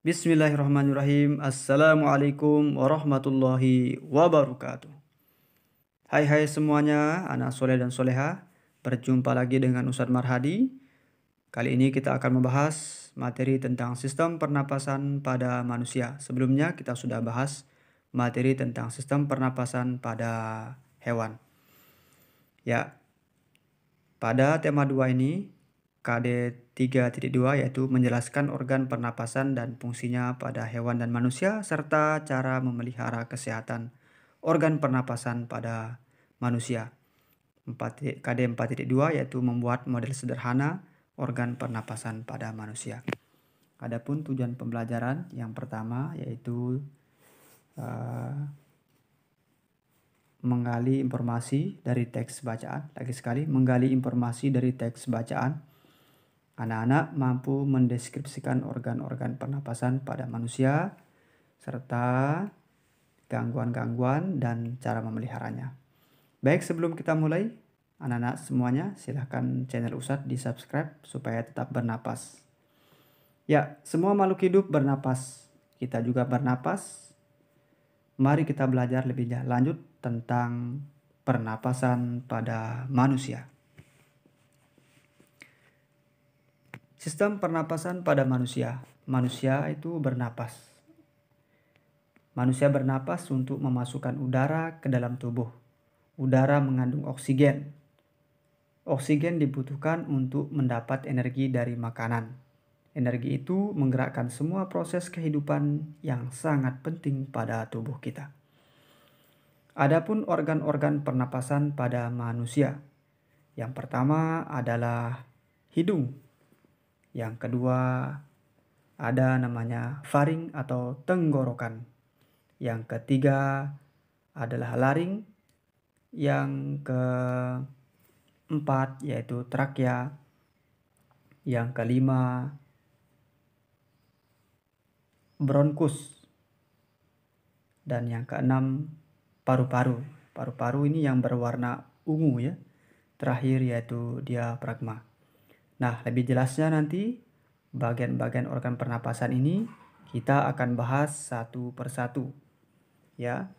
Bismillahirrahmanirrahim. Assalamualaikum warahmatullahi wabarakatuh. Hai semuanya, anak soleh dan soleha. Berjumpa lagi dengan Ustadz Marhadi. Kali ini kita akan membahas materi tentang sistem pernapasan pada manusia. Sebelumnya kita sudah bahas materi tentang sistem pernapasan pada hewan. Ya, pada tema 2 ini KD 3.2 yaitu menjelaskan organ pernapasan dan fungsinya pada hewan dan manusia serta cara memelihara kesehatan organ pernapasan pada manusia. KD 4.2 yaitu membuat model sederhana organ pernapasan pada manusia. Adapun tujuan pembelajaran yang pertama yaitu menggali informasi dari teks bacaan. Lagi sekali, menggali informasi dari teks bacaan. Anak-anak mampu mendeskripsikan organ-organ pernapasan pada manusia serta gangguan-gangguan dan cara memeliharanya. Baik, sebelum kita mulai, anak-anak semuanya silahkan channel Ustadz di subscribe supaya tetap bernapas. Ya, semua makhluk hidup bernapas. Kita juga bernapas. Mari kita belajar lebih lanjut tentang pernapasan pada manusia. Sistem pernapasan pada manusia. Manusia itu bernapas. Manusia bernapas untuk memasukkan udara ke dalam tubuh. Udara mengandung oksigen. Oksigen dibutuhkan untuk mendapat energi dari makanan. Energi itu menggerakkan semua proses kehidupan yang sangat penting pada tubuh kita. Adapun organ-organ pernapasan pada manusia. Yang pertama adalah hidung. Yang kedua ada namanya faring atau tenggorokan. Yang ketiga adalah laring. Yang keempat yaitu trakea. Yang kelima bronkus. Dan yang keenam paru-paru. Paru-paru ini yang berwarna ungu ya. Terakhir yaitu diafragma. Nah, lebih jelasnya nanti bagian-bagian organ pernapasan ini kita akan bahas satu persatu. Ya,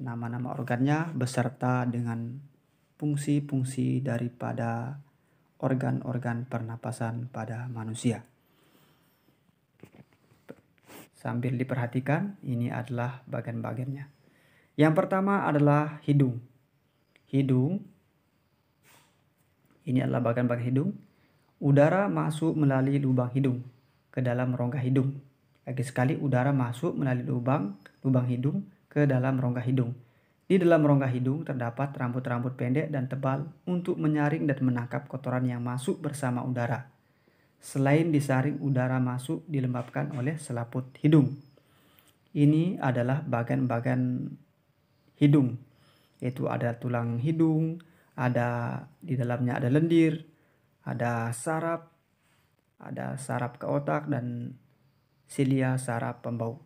nama-nama organnya beserta dengan fungsi-fungsi daripada organ-organ pernapasan pada manusia. Sambil diperhatikan, ini adalah bagian-bagiannya. Yang pertama adalah hidung. Hidung, ini adalah bagian-bagian hidung. Udara masuk melalui lubang hidung ke dalam rongga hidung. Lagi sekali, udara masuk melalui lubang hidung ke dalam rongga hidung. Di dalam rongga hidung terdapat rambut-rambut pendek dan tebal untuk menyaring dan menangkap kotoran yang masuk bersama udara. Selain disaring, udara masuk dilembabkan oleh selaput hidung. Ini adalah bagian-bagian hidung, yaitu ada tulang hidung, di dalamnya ada lendir, ada saraf ke otak, dan silia saraf pembau.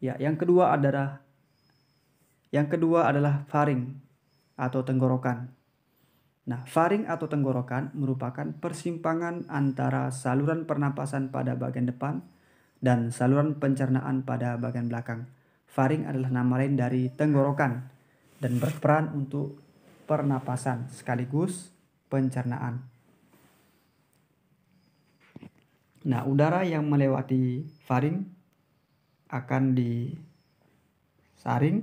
Ya, yang kedua adalah faring atau tenggorokan. Nah, faring atau tenggorokan merupakan persimpangan antara saluran pernapasan pada bagian depan dan saluran pencernaan pada bagian belakang. Faring adalah nama lain dari tenggorokan dan berperan untuk pernapasan sekaligus pencernaan. Nah, udara yang melewati faring akan disaring.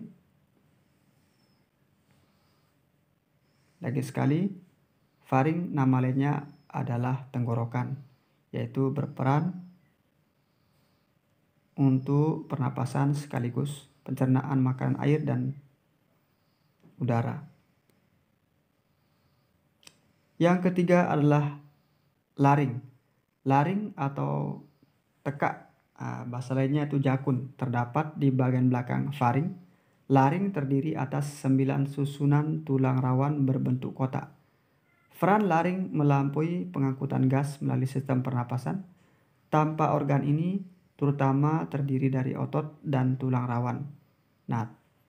Lagi sekali, faring nama lainnya adalah tenggorokan, yaitu berperan untuk pernapasan sekaligus pencernaan makanan, air, dan udara. Yang ketiga adalah laring. Laring atau tekak, bahasa lainnya itu jakun, terdapat di bagian belakang faring. Laring terdiri atas 9 susunan tulang rawan berbentuk kotak. Peran laring melampaui pengangkutan gas melalui sistem pernapasan. Tanpa organ ini, terutama terdiri dari otot dan tulang rawan. Nah,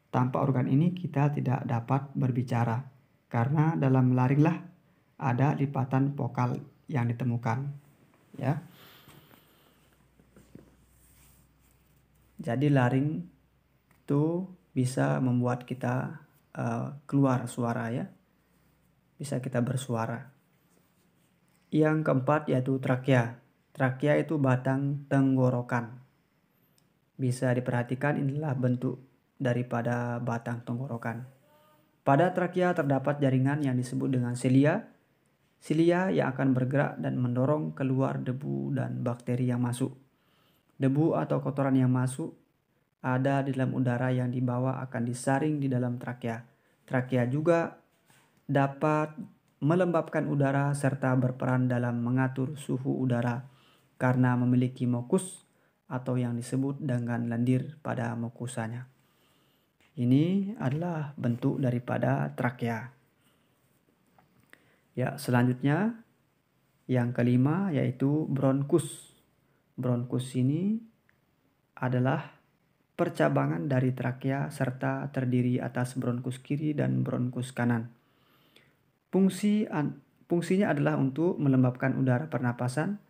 tanpa organ ini kita tidak dapat berbicara, karena dalam laringlah ada lipatan vokal yang ditemukan. ya. Jadi laring itu bisa membuat kita keluar suara ya, bisa kita bersuara. Yang keempat yaitu trakea. Trakea itu batang tenggorokan. Bisa diperhatikan inilah bentuk daripada batang tenggorokan. Pada trakea terdapat jaringan yang disebut dengan silia. Silia yang akan bergerak dan mendorong keluar debu dan bakteri yang masuk. Debu atau kotoran yang masuk ada di dalam udara yang dibawa akan disaring di dalam trakea. Trakea juga dapat melembabkan udara serta berperan dalam mengatur suhu udara karena memiliki mukus atau yang disebut dengan lendir pada mukusanya. Ini adalah bentuk daripada trakea. Ya, selanjutnya yang kelima yaitu bronkus. Bronkus ini adalah percabangan dari trakea serta terdiri atas bronkus kiri dan bronkus kanan. Fungsinya adalah untuk melembabkan udara pernapasan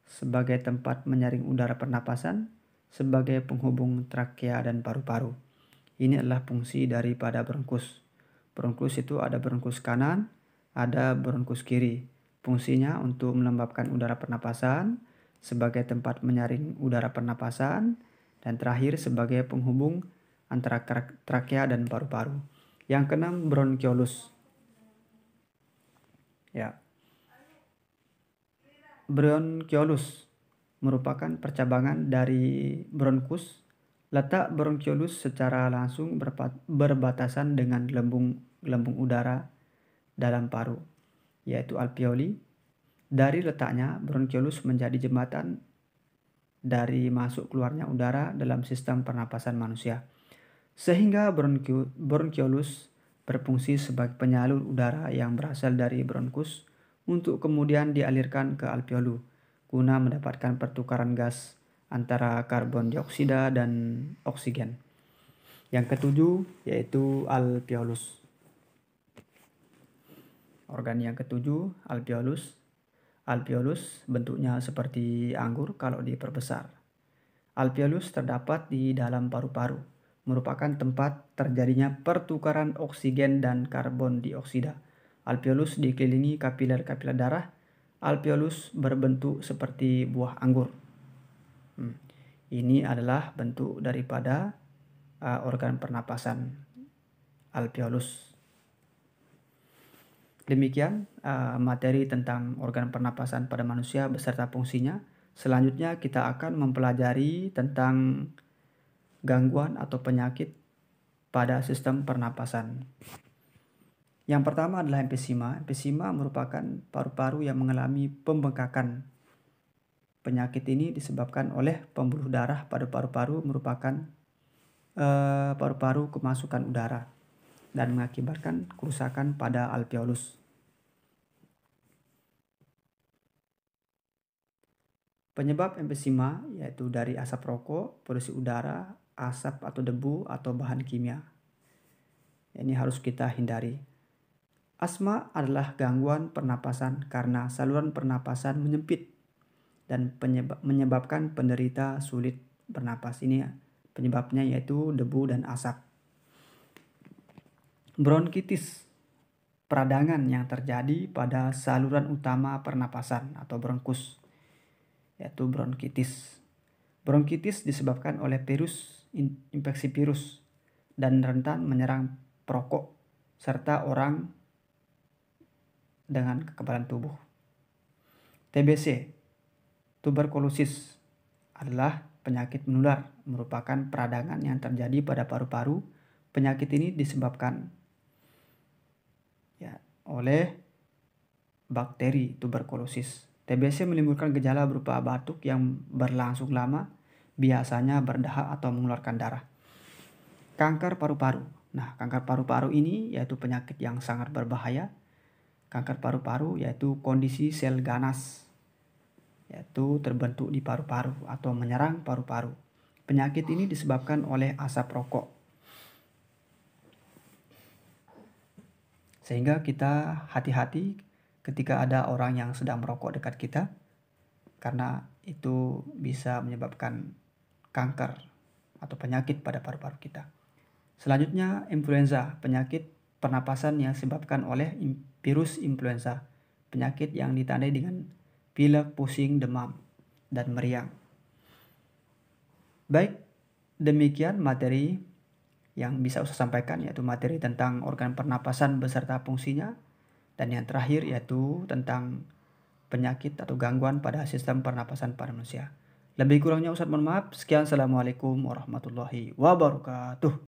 sebagai tempat menyaring udara pernapasan sebagai penghubung trakea dan paru-paru. Ini adalah fungsi daripada bronkus. Bronkus itu ada bronkus kanan, ada bronkus kiri. Fungsinya untuk melembabkan udara pernapasan sebagai tempat menyaring udara pernapasan dan terakhir sebagai penghubung antara trakea dan paru-paru. Yang keenam bronkiolus. Ya. Bronkiolus merupakan percabangan dari bronkus. Letak bronkiolus secara langsung berbatasan dengan gelembung udara dalam paru, yaitu alveoli. Dari letaknya, bronkiolus menjadi jembatan dari masuk keluarnya udara dalam sistem pernapasan manusia. Sehingga bronkiolus berfungsi sebagai penyalur udara yang berasal dari bronkus untuk kemudian dialirkan ke alveolu guna mendapatkan pertukaran gas antara karbon dioksida dan oksigen. Yang ketujuh yaitu alveolus. Organ yang ketujuh alveolus. Alveolus bentuknya seperti anggur kalau diperbesar. Alveolus terdapat di dalam paru-paru, merupakan tempat terjadinya pertukaran oksigen dan karbon dioksida. Alveolus dikelilingi kapiler-kapiler darah. Alveolus berbentuk seperti buah anggur. Ini adalah bentuk daripada organ pernapasan alveolus. Demikian materi tentang organ pernapasan pada manusia beserta fungsinya. Selanjutnya kita akan mempelajari tentang gangguan atau penyakit pada sistem pernapasan. Yang pertama adalah emfisema. Emfisema merupakan paru-paru yang mengalami pembengkakan. Penyakit ini disebabkan oleh pembuluh darah pada paru-paru merupakan paru-paru kemasukan udara dan mengakibatkan kerusakan pada alveolus. Penyebab emfisema yaitu dari asap rokok, polusi udara, asap atau debu atau bahan kimia. Ini harus kita hindari. Asma adalah gangguan pernapasan karena saluran pernapasan menyempit dan menyebabkan penderita sulit bernapas. Ini penyebabnya yaitu debu dan asap. Bronkitis, peradangan yang terjadi pada saluran utama pernapasan atau bronkus, yaitu bronkitis. Bronkitis disebabkan oleh virus, infeksi virus, dan rentan menyerang perokok serta orang dengan kekebalan tubuh. TBC, tuberkulosis, adalah penyakit menular, merupakan peradangan yang terjadi pada paru-paru. Penyakit ini disebabkan oleh bakteri tuberkulosis. TBC menimbulkan gejala berupa batuk yang berlangsung lama, biasanya berdahak atau mengeluarkan darah. Kanker paru-paru. Nah, kanker paru-paru ini yaitu penyakit yang sangat berbahaya. Kanker paru-paru yaitu kondisi sel ganas, yaitu terbentuk di paru-paru atau menyerang paru-paru. Penyakit ini disebabkan oleh asap rokok. Sehingga kita hati-hati ketika ada orang yang sedang merokok dekat kita. karena itu bisa menyebabkan kanker atau penyakit pada paru-paru kita. Selanjutnya, influenza, penyakit pernapasan yang disebabkan oleh virus influenza, penyakit yang ditandai dengan pilek, pusing, demam, dan meriang. Baik, demikian materi yang bisa saya sampaikan, yaitu materi tentang organ pernapasan beserta fungsinya, dan yang terakhir yaitu tentang penyakit atau gangguan pada sistem pernapasan pada manusia. Lebih kurangnya Ustadz mohon maaf. Sekian, assalamualaikum warahmatullahi wabarakatuh.